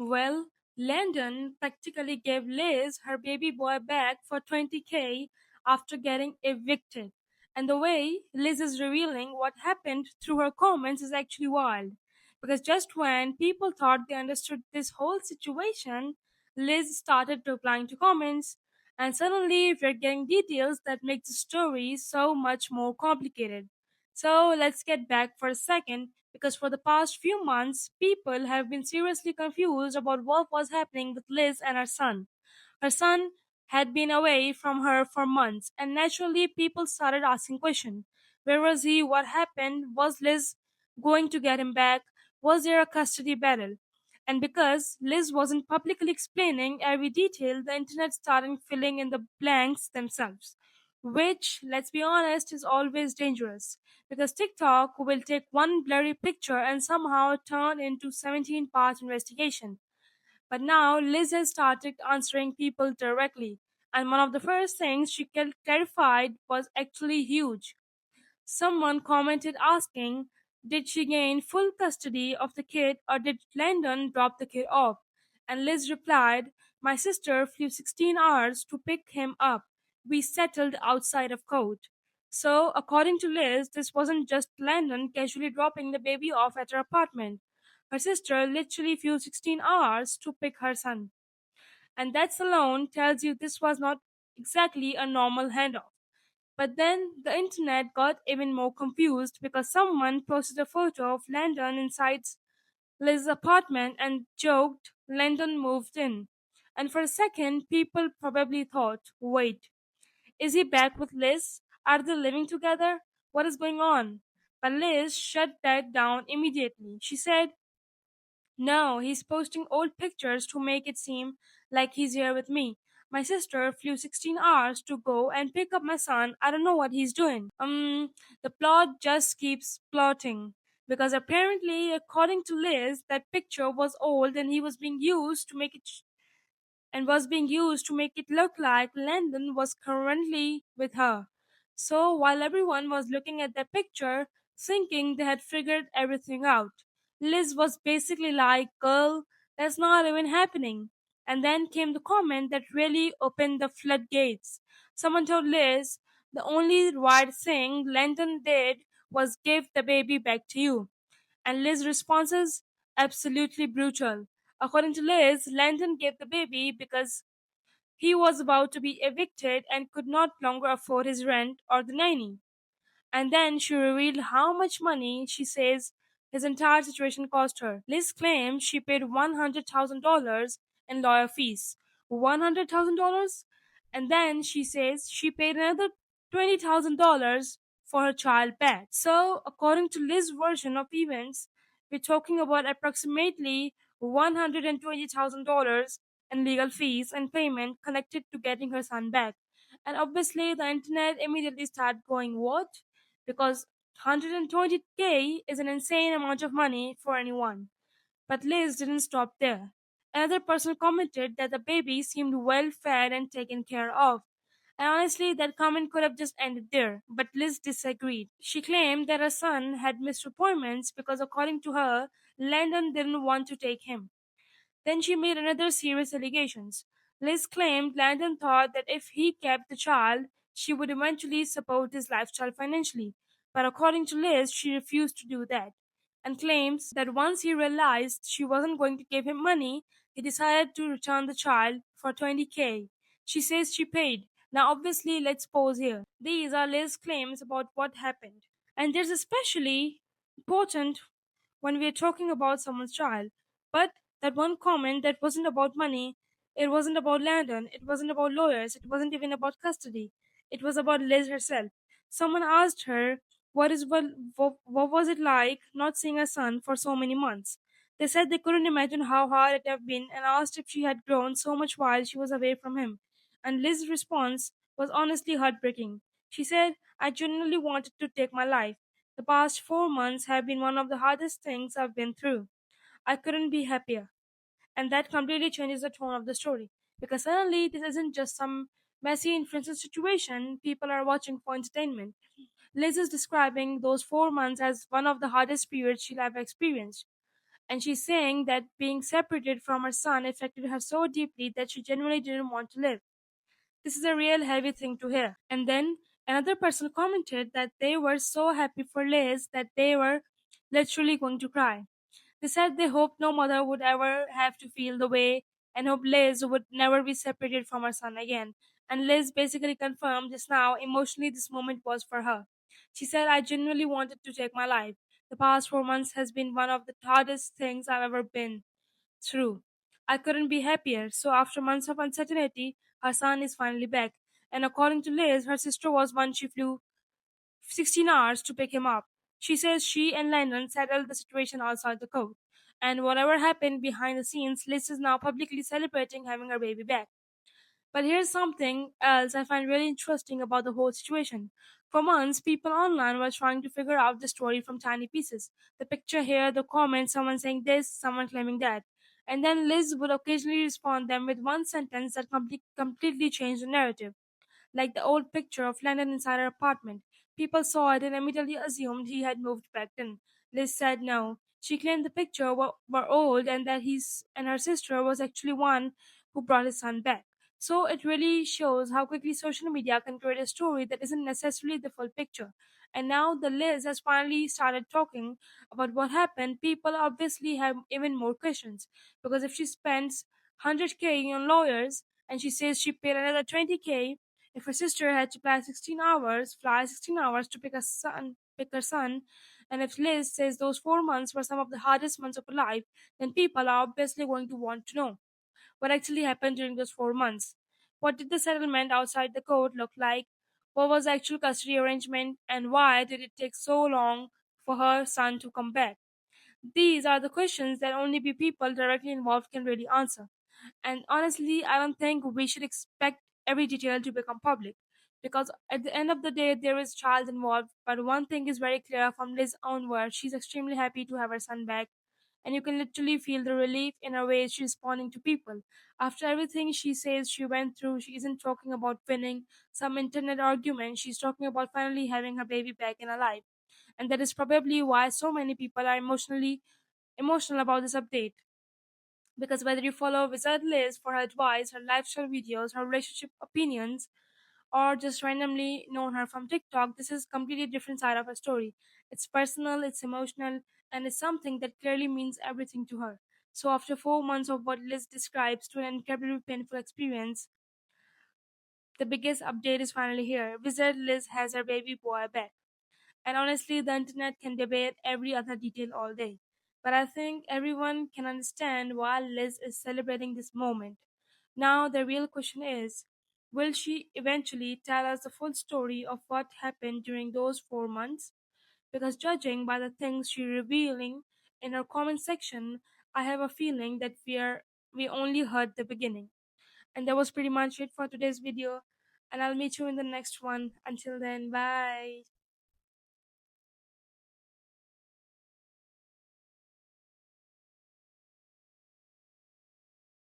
Well, Landon practically gave Liz her baby boy back for 20K after getting evicted. And the way Liz is revealing what happened through her comments is actually wild. Because just when people thought they understood this whole situation, Liz started replying to comments, and suddenly we're getting details that make the story so much more complicated. So let's get back for a second because for the past few months, people have been seriously confused about what was happening with Liz and her son. Her son had been away from her for months, and naturally, people started asking questions. Where was he? What happened? Was Liz going to get him back? Was there a custody battle? And because Liz wasn't publicly explaining every detail, the internet started filling in the blanks themselves. Which, let's be honest, is always dangerous because TikTok will take one blurry picture and somehow turn into 17-part investigation. But now Liz has started answering people directly, and one of the first things she clarified was actually huge. Someone commented asking, did she gain full custody of the kid or did Landon drop the kid off? And Liz replied, my sister flew 16 hours to pick him up. We settled outside of court. So, according to Liz, this wasn't just Landon casually dropping the baby off at her apartment. Her sister literally flew 16 hours to pick her son. And that alone tells you this was not exactly a normal handoff. But then the internet got even more confused because someone posted a photo of Landon inside Liz's apartment and joked Landon moved in. And for a second, people probably thought, wait, is he back with Liz? Are they living together? What is going on? But Liz shut that down immediately. She said, no, he's posting old pictures to make it seem like he's here with me. My sister flew 16 hours to go and pick up my son. I don't know what he's doing. The plot just keeps plotting. Because apparently, according to Liz, that picture was old and he was being used to make it look like Landon was currently with her. So while everyone was looking at the picture, thinking they had figured everything out, Liz was basically like, girl, that's not even happening. And then came the comment that really opened the floodgates. Someone told Liz, the only right thing Landon did was give the baby back to you. And Liz's responses? Absolutely brutal. According to Liz, Landon gave the baby because he was about to be evicted and could not longer afford his rent or the nanny. And then she revealed how much money she says his entire situation cost her. Liz claims she paid $100,000 in lawyer fees. $100,000? And then she says she paid another $20,000 for her child back. So, according to Liz's version of events, we're talking about approximately $120,000 in legal fees and payment connected to getting her son back. And obviously, the internet immediately started going, what? Because 120K is an insane amount of money for anyone. But Liz didn't stop there. Another person commented that the baby seemed well fed and taken care of. And honestly, that comment could have just ended there. But Liz disagreed. She claimed that her son had missed appointments because, according to her, Landon didn't want to take him. Then she made another serious allegations. Liz claimed Landon thought that if he kept the child, she would eventually support his lifestyle financially. But according to Liz, she refused to do that and claims that once he realized she wasn't going to give him money, he decided to return the child for 20K. She says she paid. Now, obviously, let's pause here. These are Liz's claims about what happened. And there's especially important when we're talking about someone's child. But that one comment that wasn't about money, it wasn't about Landon, it wasn't about lawyers, it wasn't even about custody. It was about Liz herself. Someone asked her what was it like not seeing her son for so many months. They said they couldn't imagine how hard it had been and asked if she had grown so much while she was away from him. And Liz's response was honestly heartbreaking. She said, I genuinely wanted to take my life. The past 4 months have been one of the hardest things I've been through. I couldn't be happier. And that completely changes the tone of the story. Because suddenly, this isn't just some messy influencer situation people are watching for entertainment. Liz is describing those 4 months as one of the hardest periods she'll ever experienced. And she's saying that being separated from her son affected her so deeply that she genuinely didn't want to live. This is a real heavy thing to hear. And then another person commented that they were so happy for Liz that they were literally going to cry. They said they hoped no mother would ever have to feel the way and hope Liz would never be separated from her son again. And Liz basically confirmed just now emotionally this moment was for her. She said, I genuinely wanted to take my life. The past 4 months has been one of the hardest things I've ever been through. I couldn't be happier. So after months of uncertainty, her son is finally back. And according to Liz, her sister was one she flew 16 hours to pick him up. She says she and Lennon settled the situation outside the court. And whatever happened behind the scenes, Liz is now publicly celebrating having her baby back. But here's something else I find really interesting about the whole situation. For months, people online were trying to figure out the story from tiny pieces. The picture here, the comments, someone saying this, someone claiming that. And then Liz would occasionally respond them with one sentence that completely changed the narrative, like the old picture of Lennon inside her apartment. People saw it and immediately assumed he had moved back in. Liz said no. She claimed the picture were old and that he's and her sister was actually one who brought his son back. So it really shows how quickly social media can create a story that isn't necessarily the full picture. And now the Liz has finally started talking about what happened. People obviously have even more questions because if she spends 100K on lawyers and she says she paid another 20K, if her sister had to fly 16 hours to pick her son, and if Liz says those 4 months were some of the hardest months of her life, then people are obviously going to want to know what actually happened during those 4 months. What did the settlement outside the court look like? What was the actual custody arrangement? And why did it take so long for her son to come back? These are the questions that only the people directly involved can really answer. And honestly, I don't think we should expect every detail to become public. Because at the end of the day, there is child involved. But one thing is very clear from Liz's own words: she's extremely happy to have her son back. And you can literally feel the relief in her way she's responding to people. After everything she says she went through, she isn't talking about winning some internet argument. She's talking about finally having her baby back in her life. And that is probably why so many people are emotional about this update. Because whether you follow Wizard Liz for her advice, her lifestyle videos, her relationship opinions, or just randomly know her from TikTok, this is completely different side of her story. It's personal, it's emotional, and it's something that clearly means everything to her. So after 4 months of what Liz describes to an incredibly painful experience, the biggest update is finally here. Wizard Liz has her baby boy back. And honestly, the internet can debate every other detail all day. But I think everyone can understand why Liz is celebrating this moment. Now, the real question is, will she eventually tell us the full story of what happened during those 4 months? Because judging by the things she's revealing in her comment section, I have a feeling that we only heard the beginning. And that was pretty much it for today's video. And I'll meet you in the next one. Until then, bye.